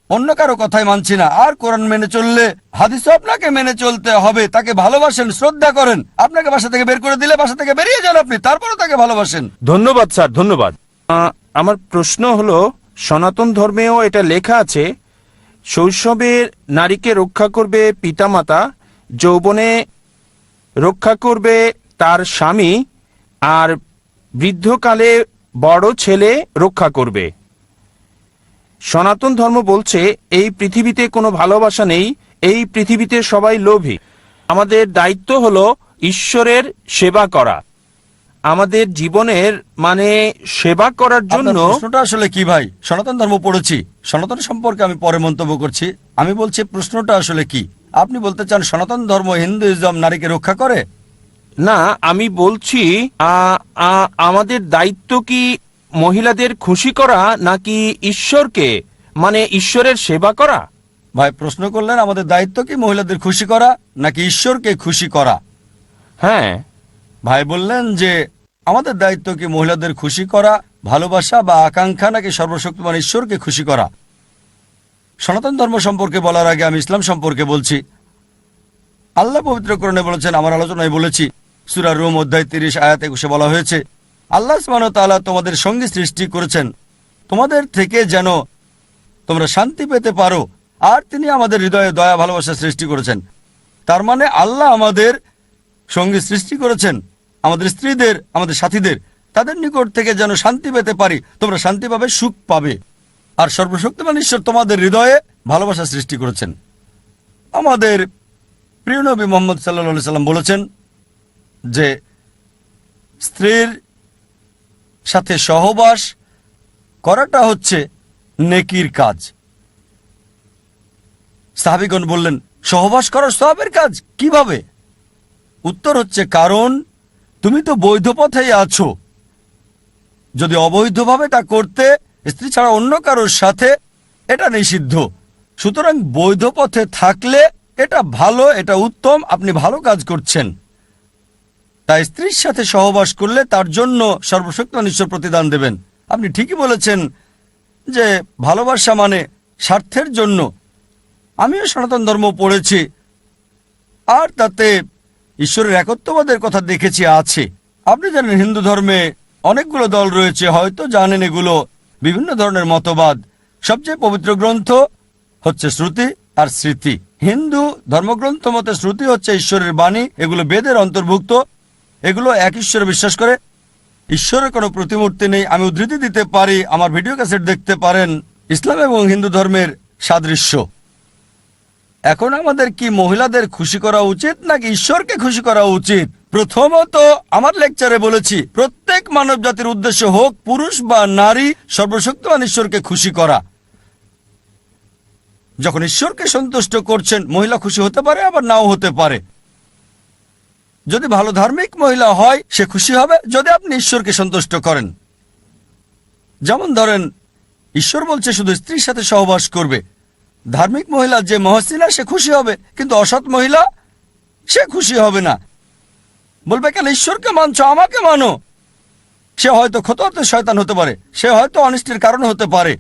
অন্য কারো কথাই মানছি না। আর কোরআন মেনে চললে হাদিসও আপনাকে মেনে চলতে হবে। তাকে ভালোবাসেন, শ্রদ্ধা করেন। আপনাকে বাসা থেকে বের করে দিলে বাসা থেকে বেরিয়ে যান আপনি, তারপরে তাকে ভালোবাসেন। ধন্যবাদ স্যার, ধন্যবাদ। আমার প্রশ্ন হলো, সনাতন ধর্মেও এটা লেখা আছে শৈশবে নারীকে রক্ষা করবে পিতামাতা, যৌবনে রক্ষা করবে তার স্বামী, আর বৃদ্ধকালে বড় ছেলে রক্ষা করবে। সনাতন ধর্ম বলছে এই পৃথিবীতে কোনো ভালোবাসা নেই, এই পৃথিবীতে সবাই লোভী। আমাদের দায়িত্ব হলো ঈশ্বরের সেবা করা। আমাদের জীবনের মানে সেবা করার জন্য। প্রশ্নটা আসলে কি ভাই? সনাতন ধর্ম পড়েছি, সনাতন সম্পর্কে আমি পরে মন্তব্য করছি। আমি বলছি প্রশ্নটা আসলে কি। আপনি বলতে চান সনাতন ধর্ম, হিন্দুইজম নারীকে রক্ষা করে? না, আমি বলছি আমাদের দায়িত্ব কি মহিলাদের খুশি করা নাকি ঈশ্বরকে, মানে ঈশ্বরের সেবা করা? ভাই প্রশ্ন করলেন আমাদের দায়িত্ব কি মহিলাদের খুশি করা নাকি ঈশ্বরকে খুশি করা। হ্যাঁ ভাই বললেন যে আমাদের দায়িত্ব কি মহিলাদের খুশি করা, ভালোবাসা বা আকাঙ্ক্ষা, নাকি সর্বশক্তিমান ঈশ্বরকে খুশি করা। সনাতন ধর্ম সম্পর্কে বলার আগে আমি ইসলাম সম্পর্কে বলছি। আল্লাহ পবিত্র কোরআনে বলেছেন, আমার আলোচনায় বলেছি, সূরা রুম অধ্যায় 30 আয়াত 21 বলা হয়েছে, আল্লাহ সুবহানাহু ওয়া তাআলা তোমাদের সঙ্গী সৃষ্টি করেছেন তোমাদের থেকে যেন তোমরা শান্তি পেতে পারো, আর তিনি আমাদের হৃদয়ে দয়া ভালোবাসা সৃষ্টি করেছেন। তার মানে আল্লাহ আমাদের সঙ্গী সৃষ্টি করেছেন, আমাদের স্ত্রীদের, আমাদের সাথীদের, তাদের নিকট থেকে যেন শান্তি পেতে পারি, তোমরা শান্তি পাবে, সুখ পাবে। আর সর্বশক্তিমান ঈশ্বর তোমাদের হৃদয়ে ভালোবাসা সৃষ্টি করেছেন। আমাদের প্রিয় নবী মুহাম্মদ সাল্লাল্লাহু আলাইহি সাল্লাম বলেছেন যে স্ত্রীর সাথে সহবাস করাটা হচ্ছে নেকির কাজ। সাহাবীগণ বললেন, সহবাস করা সওয়াবের কাজ কিভাবে? উত্তর হচ্ছে, কারণ তুমি তো বৈধ পথেই আছো। যদি অবৈধভাবে তা করতে, স্ত্রী ছাড়া অন্য কারোর সাথে, এটা নিষিদ্ধ। সুতরাং বৈধ পথে থাকলে এটা ভালো, এটা উত্তম, আপনি ভালো কাজ করছেন। তাই স্ত্রীর সাথে সহবাস করলে তার জন্য সর্বশক্তিমান ঈশ্বর প্রতিদান দেবেন। আপনি ঠিকই বলেছেন যে ভালোবাসা মানে স্বার্থের জন্য। আমিও সনাতন ধর্ম পড়েছি, আর তাতে ঈশ্বরের একত্ববাদের কথা দেখেছি আছে। আপনি জানেন হিন্দু ধর্মে অনেকগুলো দল রয়েছে, হয়তো জানেন এগুলো বিভিন্ন ধরনের মতবাদ। সবচেয়ে পবিত্র গ্রন্থ হচ্ছে শ্রুতি আর স্মৃতি। হিন্দু ধর্মগ্রন্থ মতে শ্রুতি হচ্ছে ঈশ্বরের বাণী, এগুলো বেদের অন্তর্ভুক্ত। এগুলো এক ঈশ্বরে বিশ্বাস করে, ঈশ্বরের কোনো প্রতিমূর্তি নেই। আমি উদ্ধৃতি দিতে পারি, আমার ভিডিও ক্যাসেট দেখতে পারেন, ইসলাম এবং হিন্দু ধর্মের সাদৃশ্য। এখন আমাদের কি মহিলাদের খুশি করা উচিত নাকি ঈশ্বরকে খুশি করা উচিত? প্রথমত, আমার লেকচারে বলেছি, প্রত্যেক মানব জাতির উদ্দেশ্য হোক পুরুষ বা নারী, সর্বশক্তিমান ঈশ্বরকে খুশি করা। যখন ঈশ্বরকে সন্তুষ্ট করছেন, মহিলা খুশি হতে পারে, আবার নাও হতে পারে। যদি ভালো ধার্মিক মহিলা হয়, সে খুশি হবে যদি আপনি ঈশ্বরকে সন্তুষ্ট করেন। যেমন ধরেন, ঈশ্বর বলছে শুধু স্ত্রীর সাথে সহবাস করবে। ধার্মিক মহিলা যে মহসিনা, সে খুশি হবে, কিন্তু অসৎ মহিলা সে খুশি হবে না। বলবে, কেন ঈশ্বরকে মানছো, আমাকে মানো। সে হয়তো খতোয়াতে শয়তান হতে পারে, সে হয়তো অনিষ্টের কারণ হতে পারে।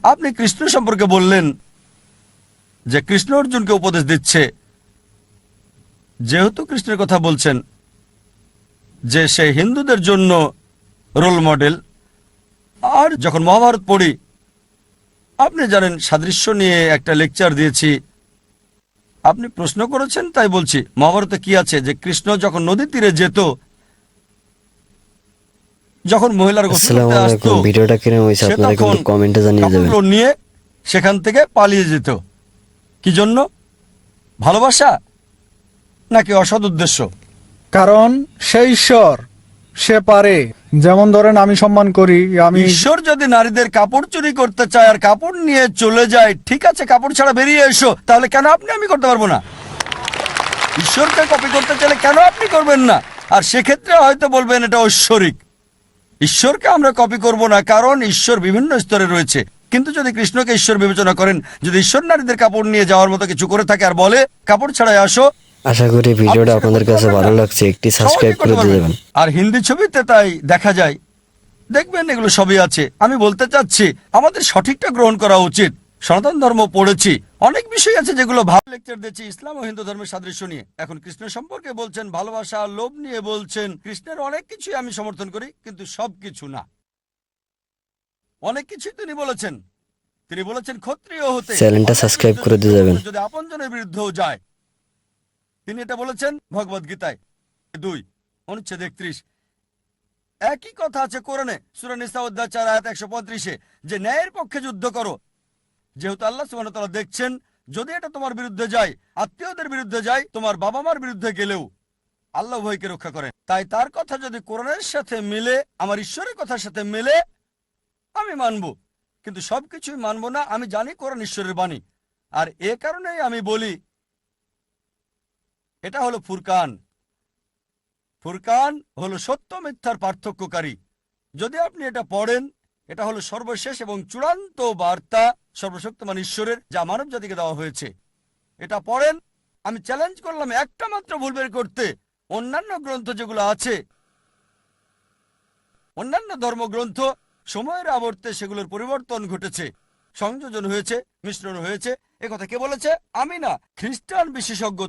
আপনি কৃষ্ণ সম্পর্কে বললেন যে কৃষ্ণ অর্জুনকে উপদেশ দিচ্ছে। যেহেতু কৃষ্ণের কথা বলছেন যে সে হিন্দুদের জন্য রোল মডেল, আর যখন মহাভারত পড়ি, আপনি জানেন সাদৃশ্য নিয়ে একটা লেকচার দিয়েছি। আপনি প্রশ্ন করেছেন তাই বলছি, মহাভারতে কি আছে যে কৃষ্ণ যখন নদী তীরে যেত, যখন মহিলার গোসল করতে আসতো, ভিডিওটা কিরকম হয়েছে আপনারা কিন্তু কমেন্টে জানিয়ে দেবেন। কাপড় নিয়ে সেখান থেকে পালিয়ে যেত। কি জন্য? ভালোবাসা নাকি অসৎ উদ্দেশ্য? কারণ সে ঈশ্বর, সে পারে। যেমন ধরেন আমি সম্মান করি, আমি ঈশ্বর যদি নারীদের কাপড় চুরি করতে চায় আর কাপড় নিয়ে চলে যায়, ঠিক আছে, কাপড় ছাড়া বেরিয়ে এসো, তাহলে কেন আপনি আমি করতে পারবো না? ঈশ্বরকে কপি করতে চাইলে কেন আপনি করবেন না? আর সেক্ষেত্রে হয়তো বলবেন এটা ঐশ্বরিক। ঈশ্বরকে আমরা কপি করব না, কারণ ঈশ্বর বিভিন্ন স্তরে রয়েছে। কিন্তু যদি কৃষ্ণকে ঈশ্বর বিবেচনা করেন, যদি ঈশ্বর নারীদের কাপড় নিয়ে যাওয়ার মতো কিছু করে থাকে আর বলে কাপড় ছাড়াই আসো, আশা করি ভিডিওটা আপনাদের কাছে ভালো লাগছে, একটি সাবস্ক্রাইব করে দিয়ে দেবেন। আর হিন্দি ছবিতে তাই দেখা যায় দেখবেন এগুলো সবই আছে। আমি বলতে চাচ্ছি আমাদের সঠিকটা গ্রহণ করা উচিত। সনাতন ধর্ম পড়েছি, অনেক বিষয় আছে যেগুলো ভালো লেকচার দিয়েছি ইসলাম ও হিন্দু ধর্মের সাদৃশ্য নিয়ে। এখন কৃষ্ণ সম্পর্কে বলছেন, ভালোবাসা আর লোভ নিয়ে বলছেন। কৃষ্ণের অনেক কিছুই আমি সমর্থন করি, কিন্তু সব কিছু না। অনেক কিছুই তিনি বলেছেন। তিনি বলেছেন ক্ষত্রিয় হতে চ্যানেলটা সাবস্ক্রাইব করে দিয়ে যাবেন। যদি আপনজনের বিরুদ্ধেও যায়। তিনি এটা বলেছেন ভগবদ গীতায় 2 অনুচ্ছেদ 31। একই কথা আছে কোরআনে সূরা নিসা অধ্যায় 4 আয়াত 135-এ, যে ন্যায়ের পক্ষে যুদ্ধ করো। যেহেতু আল্লাহ সুবহানাহু ওয়া তাআলা দেখছেন, যদি এটা তোমার বিরুদ্ধে যায়, আত্মীয়দের বিরুদ্ধে যায়, তোমার বাবা মার বিরুদ্ধে গেলেও আল্লাহ উভয়কে রক্ষা করেন। তাই তার কথা যদি কোরআনের সাথে মিলে, আমার ঈশ্বরের কথার সাথে মিলে, আমি মানব। কিন্তু সবকিছুই মানব না। আমি জানি কোরআন ঈশ্বরের বাণী, আর এ কারণেই আমি বলি এটা হলো ফুরকান। ফুরকান হলো সত্য মিথ্যার পার্থক্যকারী। যদি আপনি এটা পড়েন, এটা হলো সর্বশেষ এবং চূড়ান্ত বার্তা সর্বশক্তিমান ঈশ্বরের, যা মানব জাতিকে দেওয়া হয়েছে। এটা পড়েন। আমি চ্যালেঞ্জ করলাম একটা মাত্র ভুল বের করতে। অন্যান্য গ্রন্থ যেগুলো আছে, অন্যান্য ধর্মগ্রন্থ, সময়ের আবর্তে সেগুলোর পরিবর্তন ঘটেছে, সংযোজন হয়েছে, মিশ্রণ হয়েছে। একথা কে বলেছে? আমি না, খ্রিস্টান বিশেষজ্ঞ